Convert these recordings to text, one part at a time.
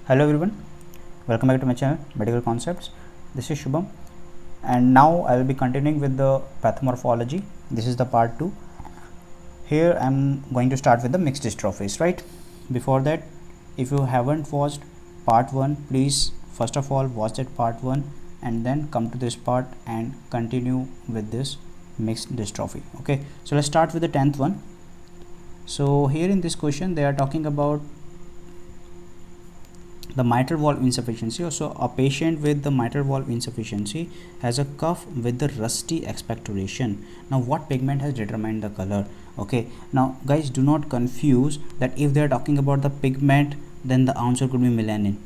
Hello everyone, welcome back to my channel Medical Concepts. This is Shubham, and now I will be continuing with the pathomorphology. This is the part 2. Here I am going to start with the mixed dystrophies, right? Before that, if you haven't watched part 1, please first of all watch that part 1 and then come to this part and continue with this mixed dystrophy. Okay, so let's start with the 10th one. So here in this question they are talking about the mitral valve insufficiency. So a patient with the mitral valve insufficiency has a cuff with the rusty expectoration. Now what pigment has determined the color? Okay, now guys, do not confuse that if they are talking about the pigment, then the answer could be melanin.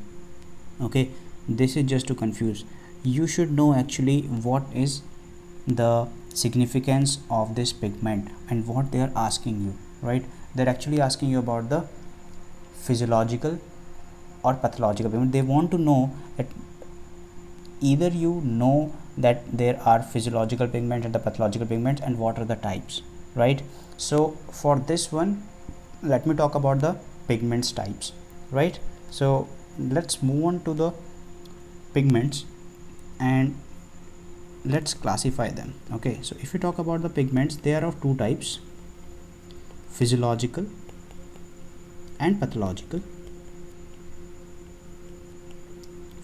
Okay, this is just to confuse. You should know actually what is the significance of this pigment and what they are asking you, right? They're actually asking you about the physiological or pathological pigment. They want to know that either you know that there are physiological pigments and the pathological pigments and what are the types, right? So for this one, let me talk about the pigments types, right? So let's move on to the pigments and let's classify them. Okay, so if you talk about the pigments, they are of two types: physiological and pathological.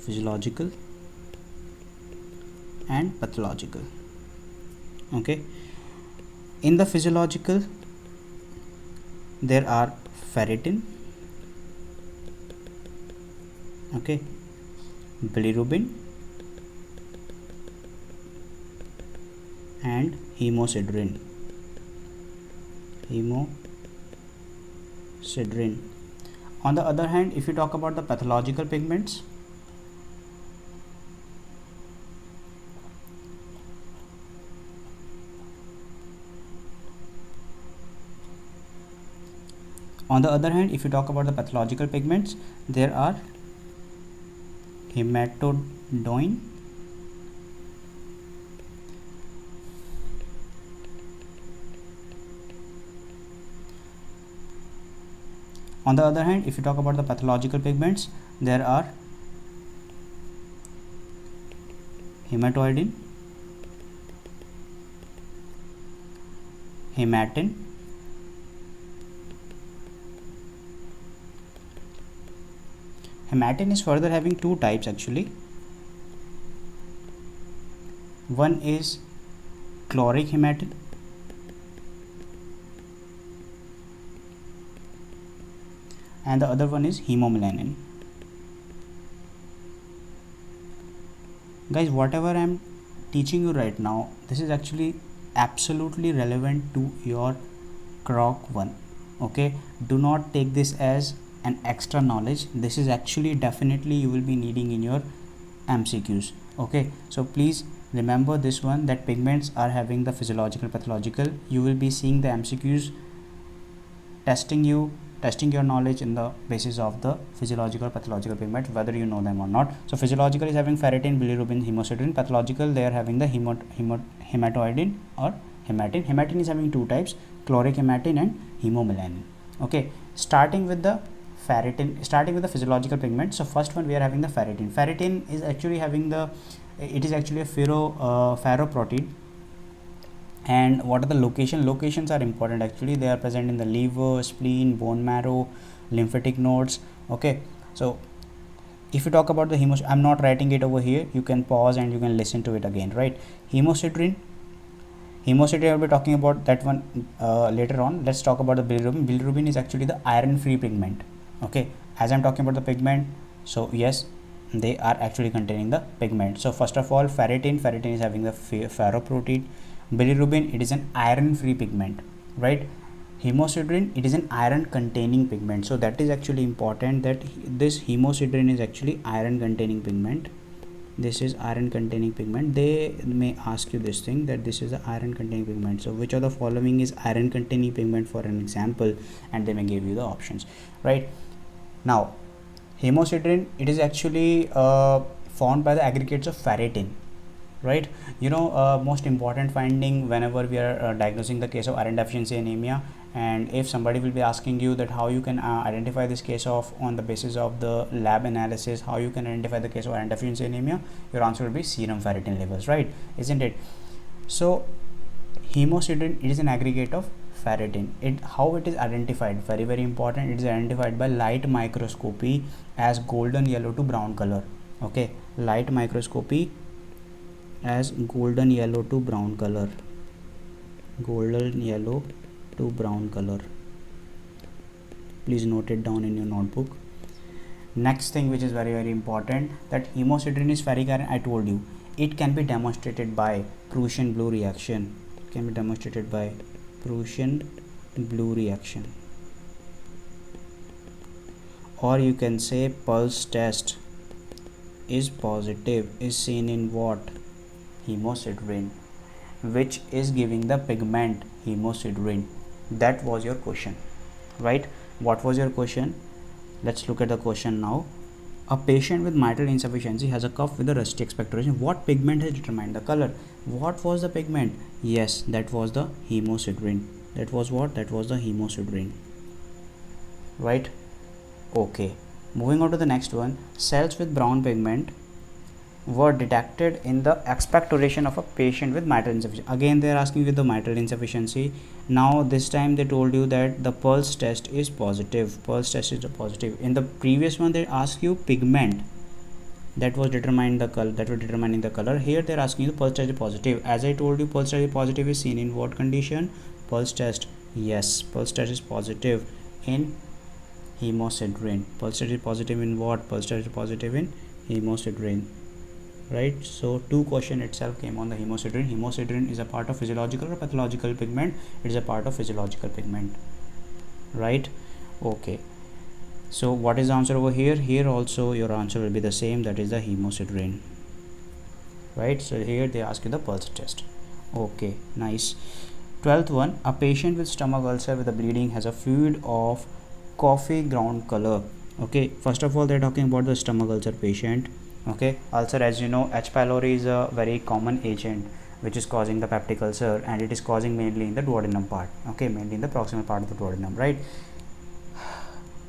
Physiological and pathological. Okay, in the physiological there are ferritin, okay, bilirubin and hemosiderin. On the other hand, if you talk about the pathological pigments, there are hematodine, on the other hand, if you talk about the pathological pigments, there are hematoidin, hematin, hematin is further having two types actually. One is chloric hematin and the other one is hemomelanin. Guys, whatever I am teaching you right now, this is actually absolutely relevant to your CROC 1. Okay, do not take this as an extra knowledge. This is actually definitely you will be needing in your MCQs. Okay, so please remember this one, that pigments are having the physiological, pathological. You will be seeing the MCQs testing your knowledge in the basis of the physiological, pathological pigments, whether you know them or not. So physiological is having ferritin, bilirubin, hemosiderin. Pathological, they are having the hematoidin or hematin. Hematin is having two types: chloric hematin and hemomelanin. Okay, starting with the physiological pigment. So first one we are having the ferritin. Ferritin is actually having it is actually a ferroprotein. And what are the locations are important actually. They are present in the liver, spleen, bone marrow, lymphatic nodes. Okay, so if you talk about the I'm not writing it over here, you can pause and you can listen to it again, right? Hemosiderin I'll be talking about that one later on. Let's talk about the bilirubin is actually the iron free pigment. Okay, as I'm talking about the pigment, so yes, they are actually containing the pigment. So first of all, ferritin is having the ferroprotein. Bilirubin, it is an iron free pigment, right? Hemosiderin, it is an iron containing pigment. So that is actually important, that this hemosiderin is actually iron containing pigment. This is iron containing pigment. They may ask you this thing, that this is the iron containing pigment. So which of the following is iron containing pigment for an example, and they may give you the options, right? Now hemosiderin, it is actually formed by the aggregates of ferritin. right? Most important finding whenever we are diagnosing the case of iron deficiency anemia, and if somebody will be asking you that how you can identify this case of on the basis of the lab analysis, how you can identify the case of iron deficiency anemia, your answer will be serum ferritin levels, right? Isn't it? So hemosiderin, it is an aggregate of ferritin. How it is identified, very very important, it is identified by light microscopy as golden yellow to brown color. Okay, light microscopy as golden yellow to brown color, golden yellow to brown color. Please note it down in your notebook. Next thing which is very very important, that hemosiderin is ferric iron. I told you it can be demonstrated by Prussian blue reaction. It can be demonstrated by Prussian blue reaction, or you can say pulse test is positive is seen in what? Hemosiderin, which is giving the pigment hemosiderin. That was your question, right? What was your question? Let's look at the question now. A patient with mitral insufficiency has a cough with a rusty expectoration. What pigment has determined the color? What was the pigment? Yes, that was the hemosiderin. That was what? That was the hemosiderin, right? Okay, moving on to the next one. Cells with brown pigment were detected in the expectoration of a patient with mitral insufficiency. Again they are asking you the mitral insufficiency. Now this time they told you that the pulse test is positive. Pulse test is positive. In the previous one they ask you pigment that was determining the color. Here they are asking you the pulse test is positive. As I told you, pulse test is positive is seen in what condition? Pulse test. Yes, pulse test is positive in hemosiderin. Pulse test is positive in what? Pulse test is positive in hemosiderin, right? So two question itself came on the hemosiderin. Hemosiderin is a part of physiological or pathological pigment? It is a part of physiological pigment, right? Okay, so what is the answer over here? Here also your answer will be the same, that is the hemosiderin, right? So here they ask you the pulse test. Okay, nice. 12th one, a patient with stomach ulcer with a bleeding has a fluid of coffee ground color. Okay, first of all they're talking about the stomach ulcer patient. Okay, ulcer, as you know, H. pylori is a very common agent which is causing the peptic ulcer, and it is causing mainly in the duodenum part. Okay, mainly in the proximal part of the duodenum, right?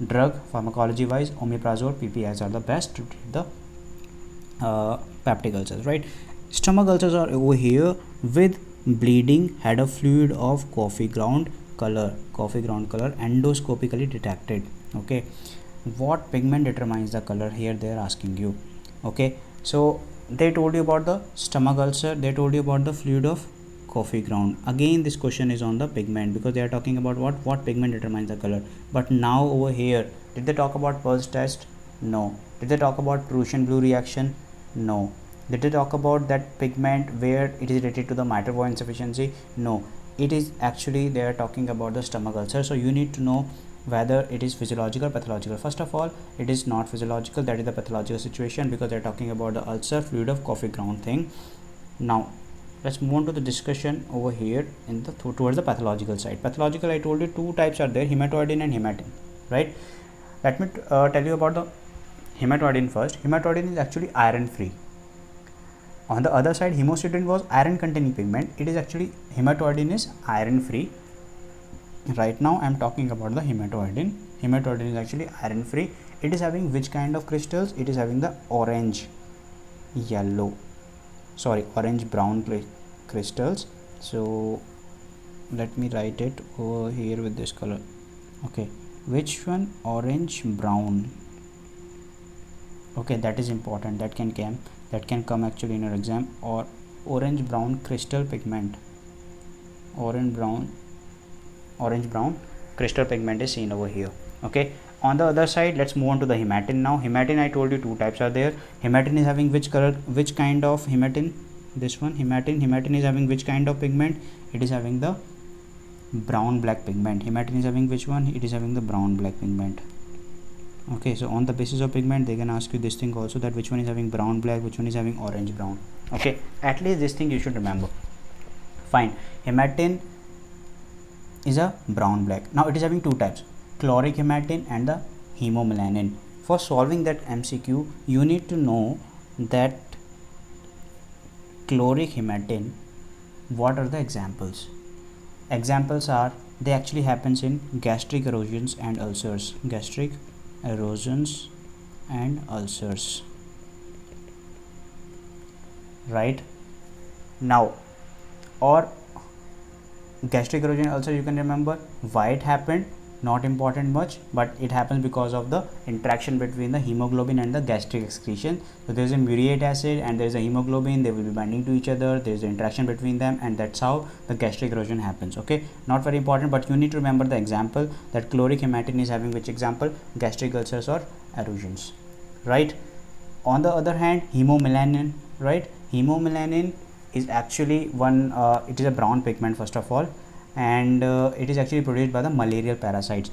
Drug pharmacology wise, omeprazole, PPIs are the best to treat the peptic ulcers, right? Stomach ulcers are over here with bleeding, had a fluid of coffee ground color, endoscopically detected. Okay, what pigment determines the color? Here they are asking you. Okay, so they told you about the stomach ulcer, they told you about the fluid of coffee ground. Again this question is on the pigment, because they are talking about what pigment determines the color. But now over here, did they talk about pulse test? No. Did they talk about Prussian blue reaction? No. Did they talk about that pigment where it is related to the mitral valve insufficiency? No. It is actually they are talking about the stomach ulcer. So you need to know whether it is physiological or pathological. First of all, it is not physiological, that is the pathological situation, because they are talking about the ulcer, fluid of coffee ground thing. Now let's move on to the discussion over here in the towards the pathological side. Pathological, I told you two types are there, hematoidin and hematin, right? Let me tell you about the hematoidin first. Hematoidin is actually iron free. On the other side, hemosiderin was iron containing pigment. It is actually, hematoidin is iron free. Right now I am talking about the hematoidin. Hematoidin is actually iron free. It is having which kind of crystals? It is having the orange brown crystals. So let me write it over here with this color. Okay, which one? Orange brown. Okay, that is important, that can come actually in your exam. Or orange brown crystal pigment, orange brown crystal pigment is seen over here. Okay, on the other side, let's move on to the hematin now. Hematin, I told you two types are there. Hematin is having which color, which kind of hematin? This one, hematin is having which kind of pigment? It is having the brown black pigment. Hematin is having which one? It is having the brown black pigment. Okay, so on the basis of pigment they can ask you this thing also, that which one is having brown black, which one is having orange brown. Okay, at least this thing you should remember. Fine, hematin is a brown black. Now it is having two types, chloric hematin and the hemomelanin. For solving that MCQ, you need to know that chloric hematin, what are the examples? Examples are, they actually happens in gastric erosions and ulcers. Gastric erosions and ulcers, right? Now, or gastric erosion ulcer, you can remember why it happened, not important much, but it happens because of the interaction between the hemoglobin and the gastric excretion. So there is a muriate acid and there is a hemoglobin, they will be binding to each other, there is an interaction between them, and that's how the gastric erosion happens. Okay, not very important, but you need to remember the example that chloric hematin is having which example? Gastric ulcers or erosions, right? On the other hand, hemomelanin, right? Hemomelanin is actually one, it is a brown pigment first of all, and it is actually produced by the malarial parasites.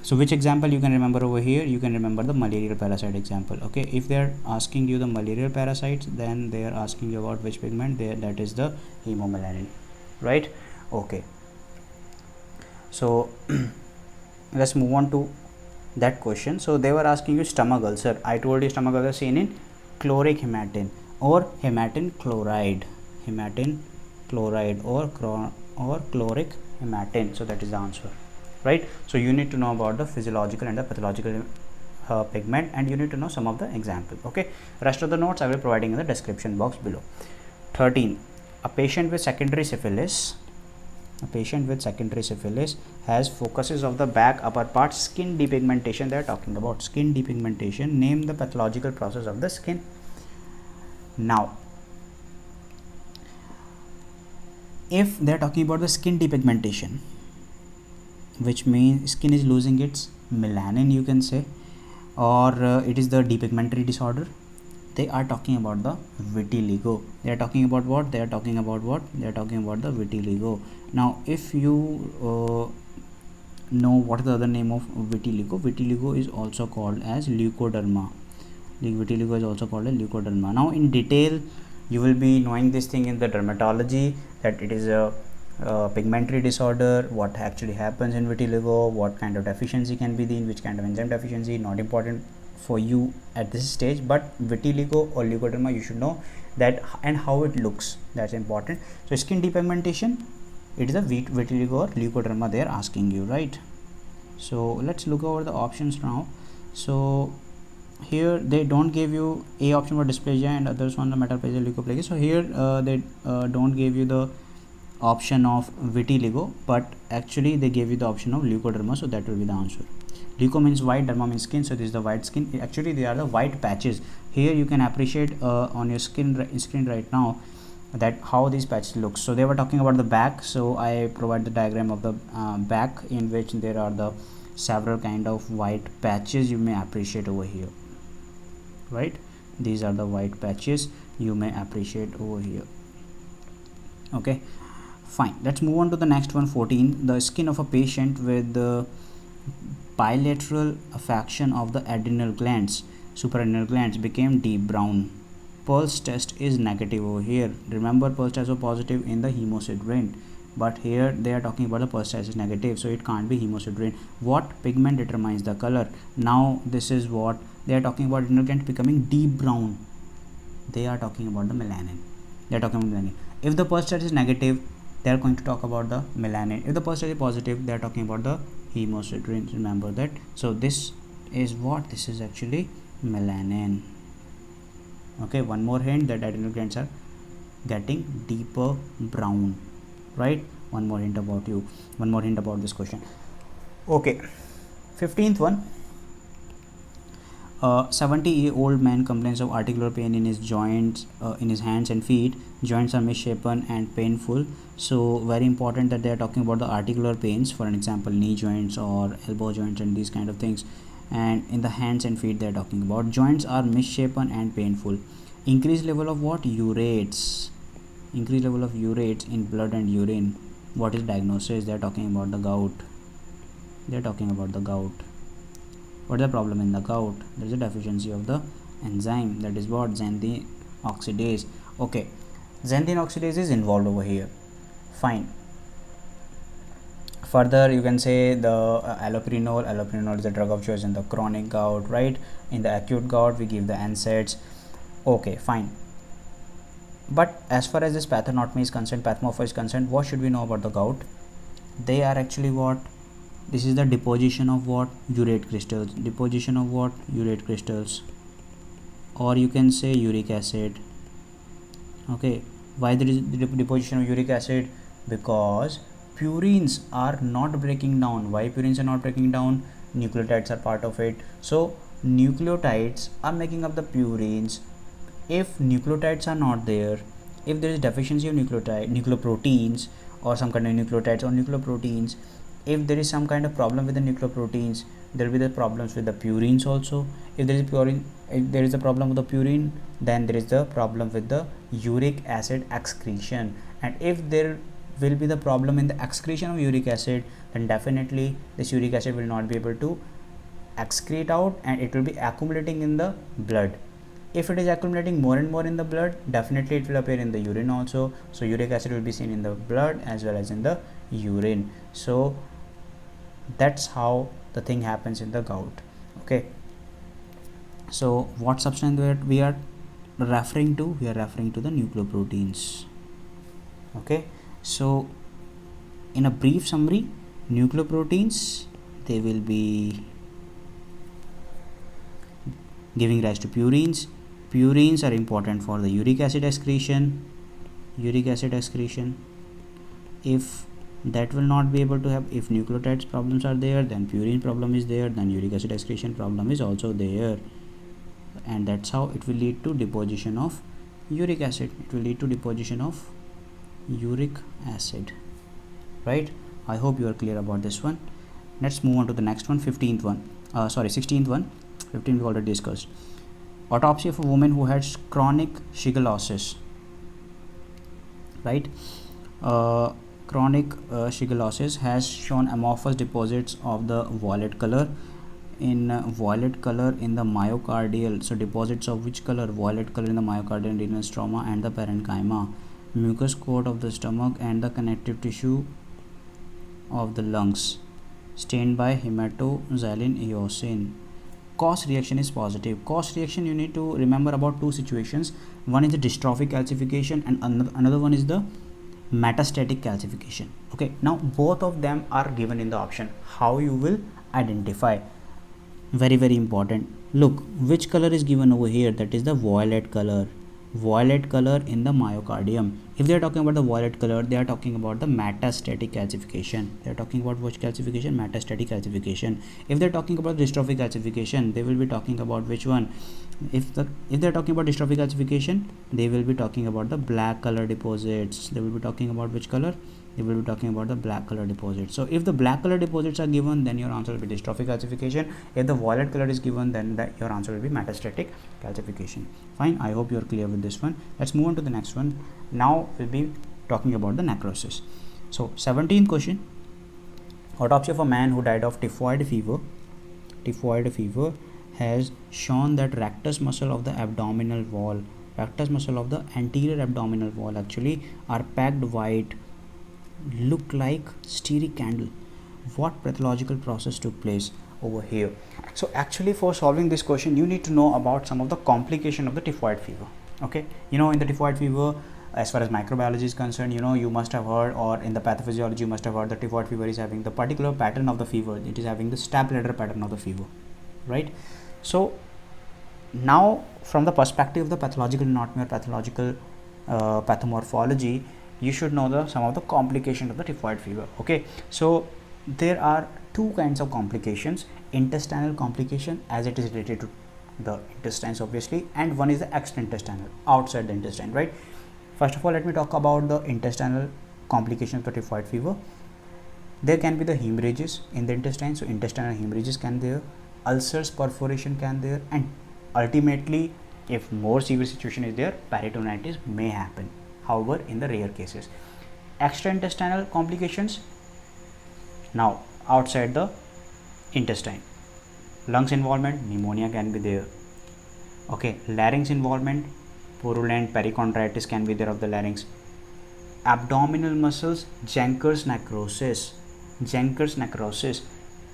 So which example you can remember over here? You can remember the malarial parasite example. Okay, if they are asking you the malarial parasites, then they are asking you about which pigment there, that is the hemomelanin, right? Okay, so let's move on to that question. So they were asking you stomach ulcer. I told you stomach ulcer seen in chloric hematin or hematin chloride, or chloric hematin. So that is the answer, right? So you need to know about the physiological and the pathological pigment, and you need to know some of the examples. Okay, rest of the notes I will be providing in the description box below. 13. A patient with secondary syphilis has focuses of the back upper part skin depigmentation. They are talking about skin depigmentation. Name the pathological process of the skin. Now, if they are talking about the skin depigmentation, which means skin is losing its melanin, you can say, or it is the depigmentary disorder, they are talking about the vitiligo. They are talking about what? They are talking about what? They are talking about the vitiligo. Now, if you know what is the other name of vitiligo, vitiligo is also called as leukoderma. Vitiligo is also called as leukoderma. Now, in detail, you will be knowing this thing in the dermatology, that it is a pigmentary disorder, what actually happens in vitiligo, what kind of deficiency can be there, which kind of enzyme deficiency, not important for you at this stage, but vitiligo or leukoderma you should know that, and how it looks, that's important. So skin depigmentation, it is a vitiligo or leukoderma they are asking you, right? So let's look over the options now. So here they don't give you a option for dysplasia and others on the metaplasia leukoplakia. So here they don't give you the option of vitiligo, but actually they gave you the option of leukoderma, so that will be the answer. Leuko means white, derma means skin, so this is the white skin. Actually they are the white patches. Here you can appreciate on your screen right now that how these patches look. So they were talking about the back, so I provide the diagram of the back, in which there are the several kind of white patches you may appreciate over here, right? These are the white patches you may appreciate over here. Okay, fine, let's move on to the next one. 14. The skin of a patient with the bilateral affection of the adrenal glands, suprarenal glands, became deep brown. Pulse test is negative over here. Remember, pulse test was positive in the hemosiderin, but here they are talking about the pulse test is negative, so it can't be hemosiderin. What pigment determines the color? Now this is what they are talking about, adrenal glands becoming deep brown. They are talking about the melanin. They are talking about melanin. If the pulse test is negative, they are going to talk about the melanin. If the pulse test is positive, they are talking about the hemosiderin. Remember that. So this is what? This is actually melanin. Okay, one more hint that adrenal glands are getting deeper brown, right? One more hint about this question. Okay, 15th one. 70-year-old man complains of articular pain in his joints, in his hands and feet. Joints are misshapen and painful. So very important that they are talking about the articular pains, for an example knee joints or elbow joints and these kind of things. And in the hands and feet they are talking about joints are misshapen and painful. Increased level of what? Urates. Increased level of urates in blood and urine. What is diagnosis? They are talking about the gout. They are talking about the gout. What is the problem in the gout? There is a deficiency of the enzyme, that is what? Xanthine oxidase. Okay, xanthine oxidase is involved over here. Fine. Further, you can say the allopurinol. Allopurinol is the drug of choice in the chronic gout, right? In the acute gout, we give the NSAIDs. Okay, fine. But as far as this pathognomony is concerned, pathomorpha is concerned, what should we know about the gout? They are actually what? This is the deposition of what? Urate crystals. Deposition of what? Urate crystals, or you can say uric acid. Okay, why there is deposition of uric acid? Because purines are not breaking down. Why purines are not breaking down? Nucleotides are part of it. So nucleotides are making up the purines. If nucleotides are not there, if there is deficiency of nucleoproteins, or some kind of nucleotides or nucleoproteins, if there is some kind of problem with the nucleoproteins, there will be the problems with the purines also. If there is a problem with the purine, then there is the problem with the uric acid excretion. And if there will be the problem in the excretion of uric acid, then definitely this uric acid will not be able to excrete out, and it will be accumulating in the blood. If it is accumulating more and more in the blood, definitely it will appear in the urine also. So uric acid will be seen in the blood as well as in the urine. So that's how the thing happens in the gout. Okay, so what substance we are referring to? We are referring to the nucleoproteins. Okay, so in a brief summary, nucleoproteins, they will be giving rise to purines. Purines are important for the uric acid excretion. If that will not be able to have, if nucleotides problems are there, then purine problem is there, then uric acid excretion problem is also there, and that's how it will lead to deposition of uric acid. Right? I hope you are clear about this one. Let's move on to the next one, 16th one. 15 we already discussed. Autopsy of a woman who had chronic shigellosis. Right? Chronic shigellosis has shown amorphous deposits of the violet color in the myocardial. So deposits of which color? Violet color in the myocardial renal stroma and the parenchyma, mucus coat of the stomach and the connective tissue of the lungs, stained by hematoxylin eosin. Cause reaction is positive. Cause reaction, you need to remember about two situations. One is the dystrophic calcification and another one is the metastatic calcification. Okay, now both of them are given in the option. How you will identify? Very important. Look, which color is given over here? That is the violet color in the myocardium. If they are talking about the violet color, they are talking about the metastatic calcification. They are talking about which calcification? Metastatic calcification. If they are talking about dystrophic calcification, they will be talking about which one? If they are talking about dystrophic calcification, they will be talking about the black color deposits. They will be talking about which color? They will be talking about the black color deposits. So if the black color deposits are given, then your answer will be dystrophic calcification. If the violet color is given, then your answer will be metastatic calcification. Fine, I hope you are clear with this one. Let's move on to the next one. Now we'll be talking about the necrosis. So 17th question. Autopsy of a man who died of typhoid fever has shown that rectus muscle of the abdominal wall, the anterior abdominal wall actually, are packed white, look like steric candle. What pathological process took place over here? So actually, for solving this question, you need to know about some of the complication of the typhoid fever. Okay, in the typhoid fever, as far as microbiology is concerned, you must have heard, or in the pathophysiology you must have heard, that typhoid fever is having the particular pattern of the fever. It is having the step ladder pattern of the fever, right? So now, from the perspective of the pathological anatomy or pathological pathomorphology, you should know some of the complications of the typhoid fever. Okay, so there are two kinds of complications: intestinal complication, as it is related to the intestines obviously, and one is the extraintestinal, outside the intestine, right? First of all, let me talk about the intestinal complications of the typhoid fever. There can be the hemorrhages in the intestine, so intestinal hemorrhages can there, ulcers, perforation can there, and ultimately, if more severe situation is there, peritonitis may happen, however in the rare cases. Extraintestinal complications, now outside the intestine, lungs involvement, pneumonia can be there. Okay, larynx involvement, purulent perichondritis can be there of the larynx. Abdominal muscles, Janker's necrosis,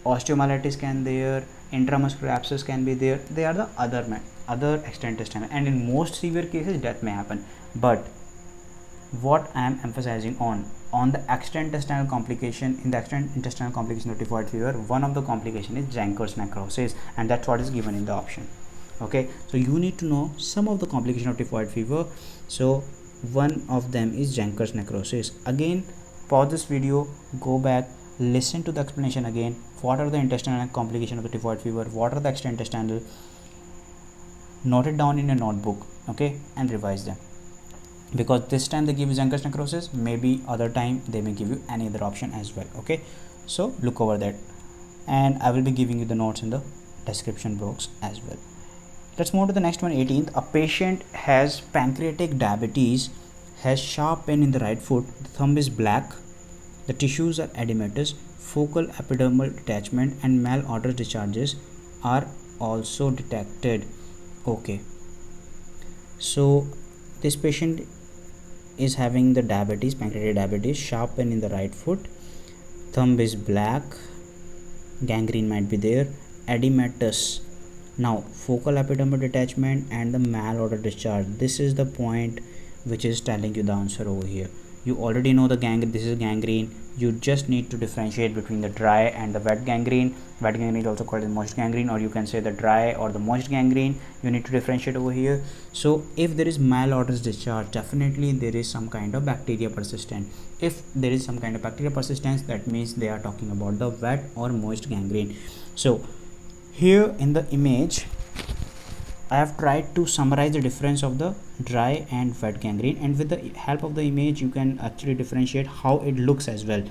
osteomyelitis can there, intramuscular abscess can be there. They are the other extraintestinal, and in most severe cases death may happen. But what I am emphasizing on the extraintestinal complication. In the extraintestinal complication of typhoid fever, one of the complication is Janker's necrosis, and that's what is given in the option. Okay, so you need to know some of the complication of typhoid fever. So one of them is Janker's necrosis. Again, pause this video, go back, listen to the explanation again. What are the intestinal complication of the typhoid fever, what are the extraintestinal, note it down in your notebook, okay, and revise them, because this time they give you Janker's necrosis, maybe other time they may give you any other option as well. Okay, so look over that, and I will be giving you the notes in the description box as well. Let's move to the next one. 18th, a patient has pancreatic diabetes, has sharp pain in the right foot, the thumb is black, the tissues are edematous, focal epidermal detachment and malodorous discharges are also detected. Okay, so this patient is having the diabetes, pancreatic diabetes, sharp pain in the right foot, thumb is black, gangrene might be there, edematous. Now focal epidermal detachment and the malodor discharge, this is the point which is telling you the answer over here. You already know the gangrene, this is gangrene. You just need to differentiate between the dry and the wet gangrene. Wet gangrene is also called the moist gangrene, or you can say the dry or the moist gangrene. You need to differentiate over here. So if there is malodorous discharge, definitely there is some kind of bacteria persistent. If there is some kind of bacteria persistence, that means they are talking about the wet or moist gangrene. So here in the image I have tried to summarize the difference of the dry and wet gangrene, and with the help of the image you can actually differentiate how it looks as well.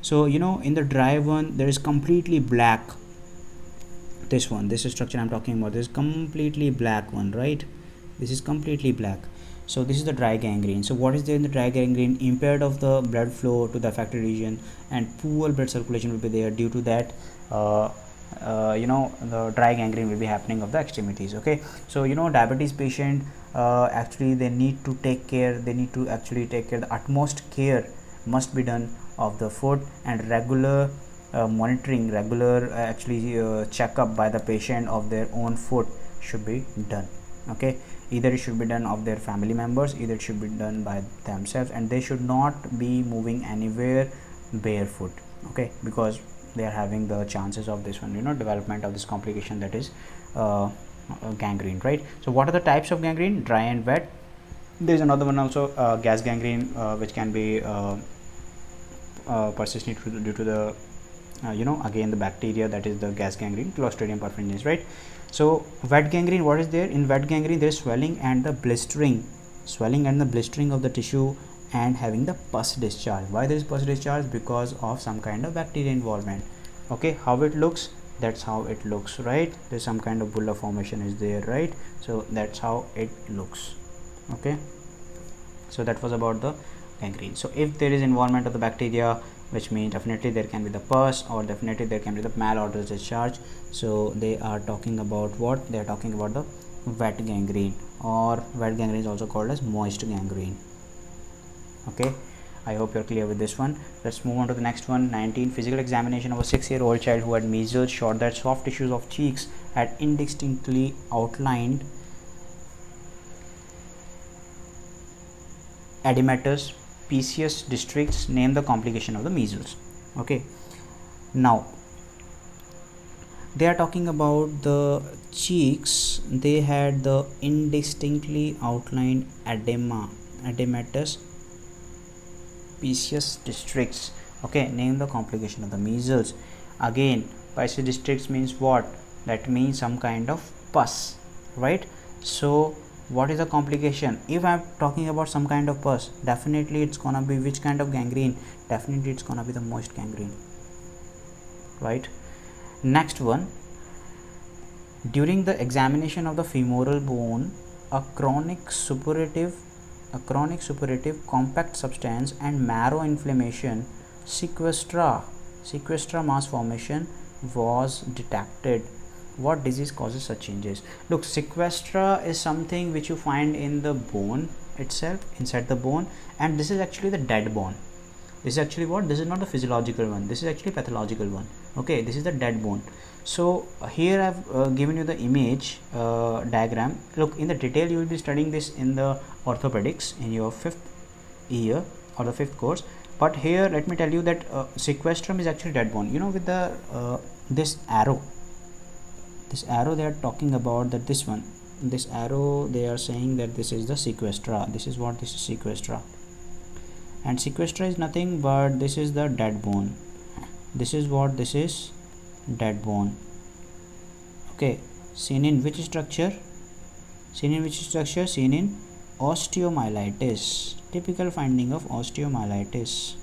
So you know, in the dry one there is completely black, this one, this is structure I'm talking about, this is completely black one, right? This is completely black. So this is the dry gangrene. So what is there in the dry gangrene? Impaired of the blood flow to the affected region and poor blood circulation will be there. Due to that you know, the dry gangrene will be happening of the extremities. Okay, so you know, diabetes patient actually they need to take care, they need to actually take care, the utmost care must be done of the foot, and regular monitoring, regular actually checkup by the patient of their own foot should be done. Okay, either it should be done of their family members, either it should be done by themselves, and they should not be moving anywhere barefoot. Okay, because they are having the chances of this one, you know, development of this complication, that is gangrene, right? So what are the types of gangrene? Dry and wet. There is another one also, gas gangrene, which can be persistent due to the you know, again the bacteria, that is the gas gangrene, Clostridium perfringens, right? So wet gangrene, what is there? In wet gangrene there is swelling and the blistering, swelling and the blistering of the tissue, and having the pus discharge. Why there is pus discharge? Because of some kind of bacteria involvement. Okay, how it looks? That's how it looks, right? There's some kind of bulla formation is there, right? So that's how it looks. Okay, so that was about the gangrene. So if there is involvement of the bacteria, which means definitely there can be the pus, or definitely there can be the malodorous discharge. So they are talking about what? They are talking about the wet gangrene, or wet gangrene is also called as moist gangrene. Okay, I hope you're clear with this one. Let's move on to the next one. 19, physical examination of a 6-year-old child who had measles showed that soft tissues of cheeks had indistinctly outlined edematous Pesius districts. Name the complication of the measles. Okay, now they are talking about the cheeks, they had the indistinctly outlined edematous Pesius districts. Okay, name the complication of the measles. Again, Pesius districts means what? That means some kind of pus, right? So what is the complication? If I'm talking about some kind of pus, definitely it's gonna be which kind of gangrene? Definitely it's gonna be the moist gangrene, right? Next one, during the examination of the femoral bone, a chronic suppurative compact substance and marrow inflammation, sequestra mass formation was detected. What disease causes such changes? Look, sequestra is something which you find in the bone itself, inside the bone, and this is actually the dead bone. This is actually what? This is not the physiological one, this is actually pathological one. Okay, this is the dead bone. So here I've given you the image diagram. Look, in the detail you will be studying this in the orthopedics in your 5th year or the 5th course. But here let me tell you that sequestrum is actually dead bone. You know, with the this arrow they are talking about, that this one, this arrow, they are saying that this is the sequestra. This is what this is, sequestra. And sequestra is nothing but this is the dead bone. This is what this is, dead bone. Okay, seen in which structure? Seen in which structure? Seen in osteomyelitis. Typical finding of osteomyelitis.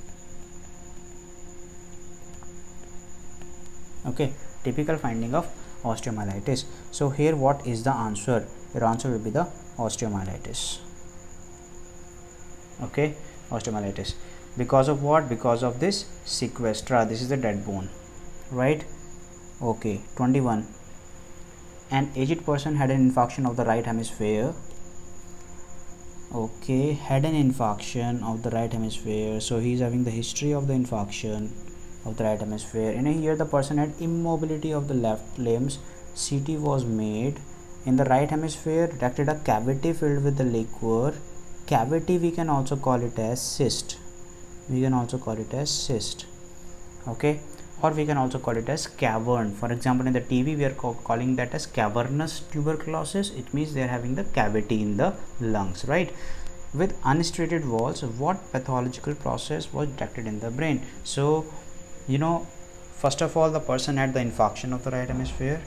Okay, typical finding of osteomyelitis. So here what is the answer? Your answer will be the osteomyelitis. Okay, osteomyelitis. Because of what? Because of this sequestra. This is the dead bone, right? Okay, 21. An aged person had an infarction of the right hemisphere. Okay, had an infarction of the right hemisphere. So he is having the history of the infarction of the right hemisphere. In here the person had immobility of the left limbs. CT was made. In the right hemisphere detected a cavity filled with the liquor. Cavity we can also call it as cyst. We can also call it as cyst. Okay, or we can also call it as cavern. For example, in the TB we are calling that as cavernous tuberculosis. It means they are having the cavity in the lungs, right? With unstriated walls, what pathological process was detected in the brain? So you know, first of all, the person had the infarction of the right hemisphere.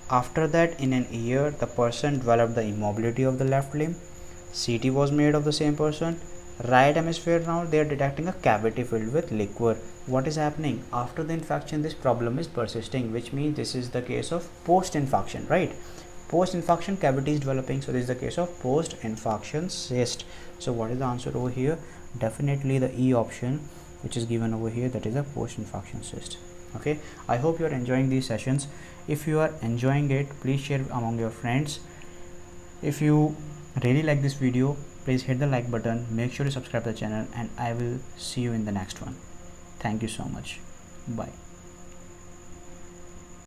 After that, in an year, the person developed the immobility of the left limb. CT was made of the same person. Right hemisphere, now they are detecting a cavity filled with liquor. What is happening? After the infarction, this problem is persisting, which means this is the case of post-infarction, right? Post-infarction cavity is developing, so this is the case of post-infarction cyst. So what is the answer over here? Definitely the E option, which is given over here, that is a post-infarction cyst. Okay, I hope you are enjoying these sessions. If you are enjoying it, please share among your friends. If you really like this video, please hit the like button, make sure to subscribe to the channel, and I will see you in the next one. Thank you so much. Bye.